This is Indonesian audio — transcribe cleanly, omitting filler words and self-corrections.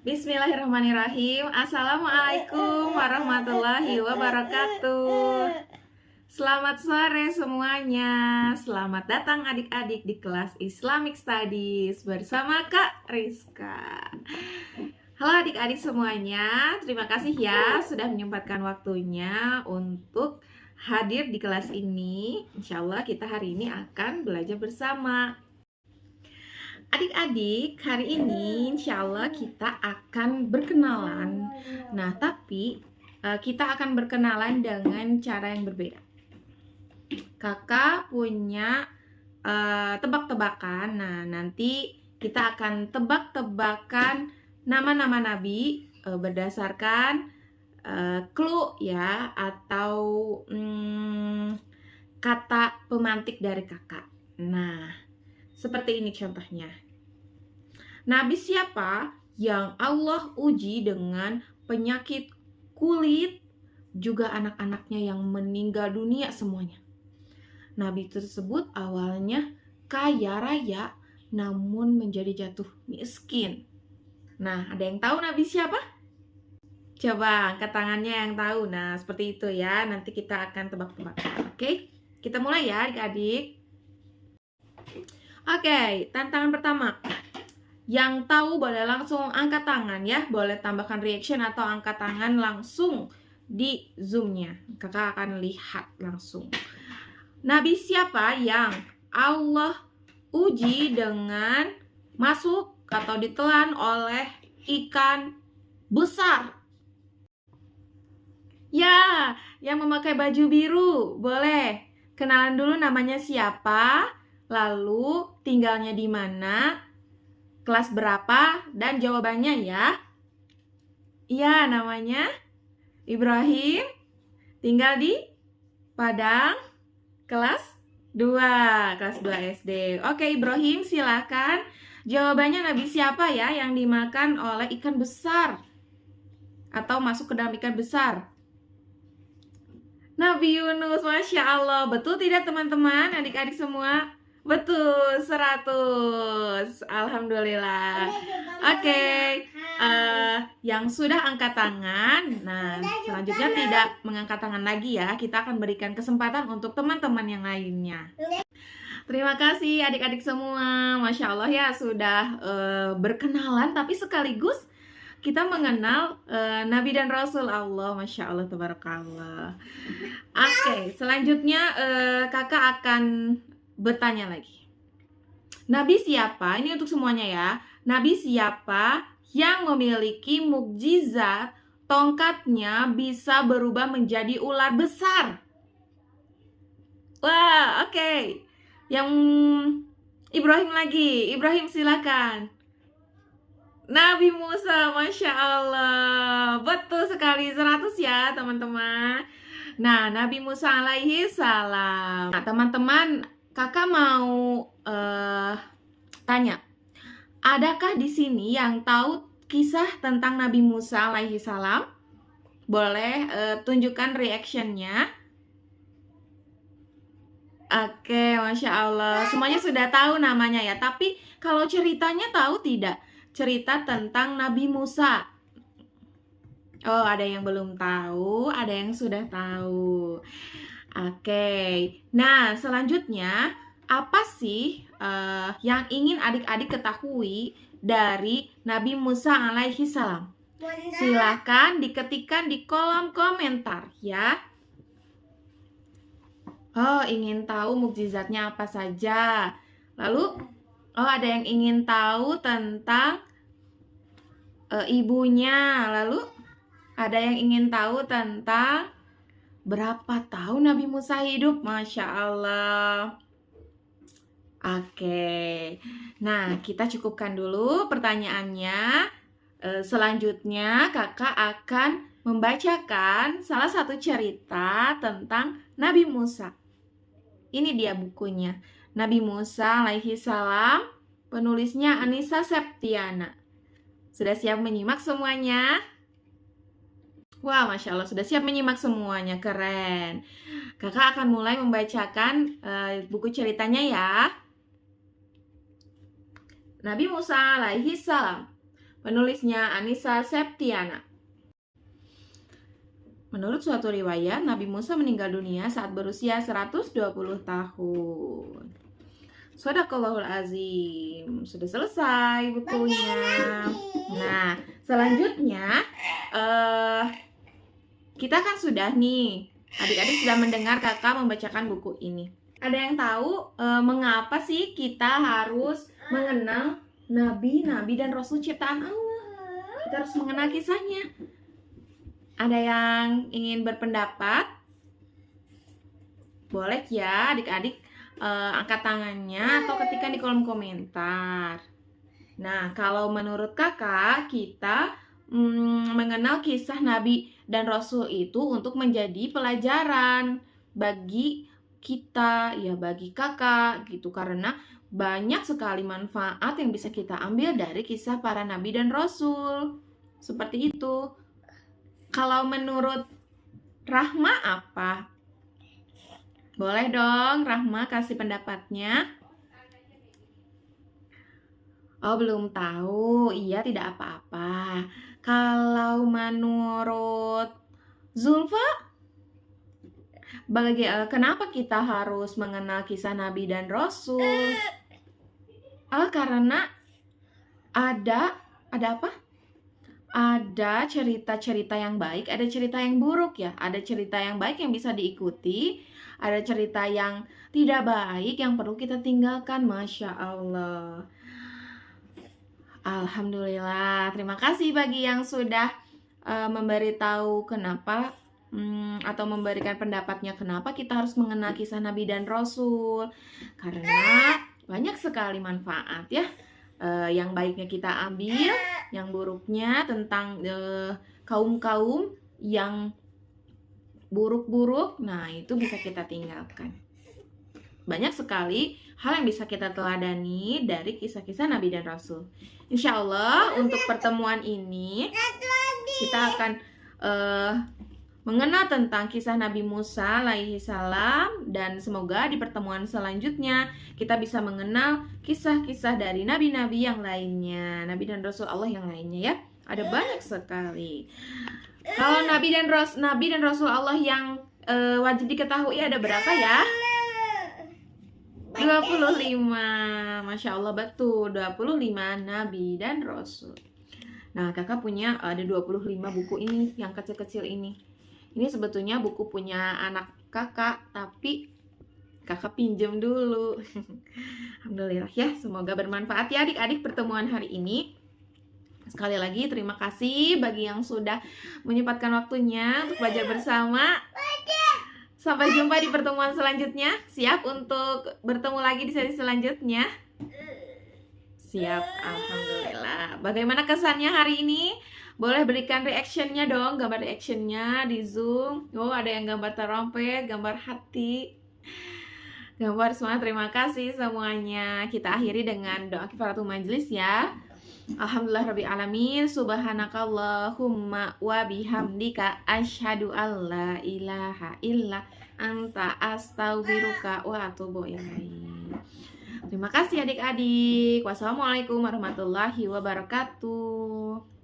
Bismillahirrahmanirrahim. Assalamualaikum warahmatullahi wabarakatuh. Selamat sore semuanya. Selamat datang adik-adik di kelas Islamic Studies bersama Kak Rizka. Halo adik-adik semuanya. Terima kasih ya sudah menyempatkan waktunya untuk hadir di kelas ini. Insya Allah kita hari ini akan belajar bersama. Adik-adik, hari ini insya Allah kita akan berkenalan. Nah, tapi kita akan berkenalan dengan cara yang berbeda. Kakak punya tebak-tebakan. Nah, nanti kita akan tebak-tebakan nama-nama nabi berdasarkan clue ya, atau kata pemantik dari kakak. Nah, seperti ini contohnya. Nabi siapa yang Allah uji dengan penyakit kulit, juga anak-anaknya yang meninggal dunia semuanya. Nabi tersebut awalnya kaya raya, namun menjadi jatuh miskin. Nah, ada yang tahu Nabi siapa? Coba angkat tangannya yang tahu. Nah, seperti itu ya. Nanti kita akan tebak-tebakan. Oke? Kita mulai ya adik-adik. Oke, tantangan pertama. Yang tahu boleh langsung angkat tangan ya. Boleh tambahkan reaction atau angkat tangan langsung di Zoom-nya. Kakak akan lihat langsung. Nabi siapa yang Allah uji dengan masuk atau ditelan oleh ikan besar? Ya, yang memakai baju biru. Boleh kenalan dulu namanya siapa? Lalu tinggalnya di mana, kelas berapa, dan jawabannya ya. Iya, namanya Ibrahim, tinggal di Padang, kelas 2 SD. Oke, Ibrahim silakan. Jawabannya Nabi siapa ya yang dimakan oleh ikan besar atau masuk ke dalam ikan besar? Nabi Yunus. Masya Allah. Betul tidak teman-teman, adik-adik semua? Betul, 100. Alhamdulillah. Oke, yang sudah angkat tangan, nah selanjutnya tidak mengangkat tangan lagi ya. Kita akan berikan kesempatan untuk teman-teman yang lainnya. Terima kasih adik-adik semua. Masya Allah ya, sudah berkenalan, tapi sekaligus kita mengenal Nabi dan Rasul Allah. Masya Allah, tabarakallah. Oke, selanjutnya kakak akan bertanya lagi. Nabi siapa? Ini untuk semuanya ya. Nabi siapa yang memiliki mukjizat tongkatnya bisa berubah menjadi ular besar? Wah, oke. Yang Ibrahim lagi. Ibrahim silakan. Nabi Musa. Masya Allah. Betul sekali, 100 ya teman-teman. Nah, Nabi Musa alaihi salam. Nah, teman-teman, kakak mau tanya, adakah di sini yang tahu kisah tentang Nabi Musa alaihi salam? Boleh tunjukkan reactionnya. Oke, Masya Allah. Semuanya sudah tahu namanya ya. Tapi kalau ceritanya tahu tidak? Cerita tentang Nabi Musa. Oh, ada yang belum tahu, ada yang sudah tahu. Oke, nah selanjutnya apa sih yang ingin adik-adik ketahui dari Nabi Musa alaihi salam? Silahkan diketikkan di kolom komentar ya. Oh, ingin tahu mukjizatnya apa saja. Lalu, ada yang ingin tahu tentang ibunya. Lalu, ada yang ingin tahu tentang berapa tahun Nabi Musa hidup? Masya Allah. Oke. Nah, kita cukupkan dulu pertanyaannya. Selanjutnya kakak akan membacakan salah satu cerita tentang Nabi Musa. Ini dia bukunya. Nabi Musa alaihi salam. Penulisnya Anissa Septiana. Sudah siap menyimak semuanya? Wah, Masya Allah, sudah siap menyimak semuanya, keren. Kakak akan mulai membacakan buku ceritanya ya. Nabi Musa alaihi salam. Penulisnya Anissa Septiana. Menurut suatu riwayat, Nabi Musa meninggal dunia saat berusia 120 tahun. Shadaqallahul azim. Sudah selesai bukunya. Nah, selanjutnya kita kan sudah nih, adik-adik sudah mendengar kakak membacakan buku ini. Ada yang tahu mengapa sih kita harus mengenal nabi-nabi dan rasul ciptaan Allah? Kita harus mengenal kisahnya. Ada yang ingin berpendapat? Boleh ya adik-adik angkat tangannya atau ketikkan di kolom komentar. Nah, kalau menurut kakak, kita mengenal kisah Nabi dan Rasul itu untuk menjadi pelajaran bagi kita, ya bagi kakak gitu. Karena banyak sekali manfaat yang bisa kita ambil dari kisah para Nabi dan Rasul. Seperti itu. Kalau menurut Rahma apa? Boleh dong Rahma kasih pendapatnya. Oh, belum tahu. Iya, tidak apa-apa. Kalau menurut Zulfa, kenapa kita harus mengenal kisah Nabi dan Rasul? Karena ada apa? Ada cerita-cerita yang baik, ada cerita yang buruk ya. Ada cerita yang baik yang bisa diikuti, ada cerita yang tidak baik yang perlu kita tinggalkan. Masya Allah. Alhamdulillah. Terima kasih bagi yang sudah memberitahu kenapa atau memberikan pendapatnya kenapa kita harus mengenal kisah Nabi dan Rasul. Karena banyak sekali manfaat ya. Yang baiknya kita ambil, yang buruknya tentang kaum-kaum yang buruk-buruk, nah itu bisa kita tinggalkan. Banyak sekali hal yang bisa kita teladani dari kisah-kisah Nabi dan Rasul. Insya Allah untuk pertemuan ini kita akan mengenal tentang kisah Nabi Musa alaihi salam, dan semoga di pertemuan selanjutnya kita bisa mengenal kisah-kisah dari nabi-nabi yang lainnya, nabi dan rasul Allah yang lainnya ya. Ada banyak sekali. Kalau nabi dan rasul Allah yang wajib diketahui ada berapa ya? 25. Masya Allah, betul, 25 nabi dan rasul. Nah, kakak punya ada 25 buku ini, yang kecil-kecil ini. Ini sebetulnya buku punya anak kakak, tapi kakak pinjam dulu. Alhamdulillah ya, semoga bermanfaat ya adik-adik pertemuan hari ini. Sekali lagi terima kasih bagi yang sudah menyempatkan waktunya untuk belajar bersama. Sampai jumpa di pertemuan selanjutnya. Siap untuk bertemu lagi di sesi selanjutnya? Siap, alhamdulillah. Bagaimana kesannya hari ini? Boleh berikan reactionnya dong, gambar reactionnya di Zoom. Oh, ada yang gambar terompet, gambar hati, gambar semua. Terima kasih semuanya. Kita akhiri dengan doa kifaratul majelis ya. Alhamdulillah rabbil alamin, subhanakallahumma wa bihamdika asyhadu alla ilaha illa anta astaghfiruka wa atubu ilaik. Terima kasih adik-adik. Wassalamualaikum warahmatullahi wabarakatuh.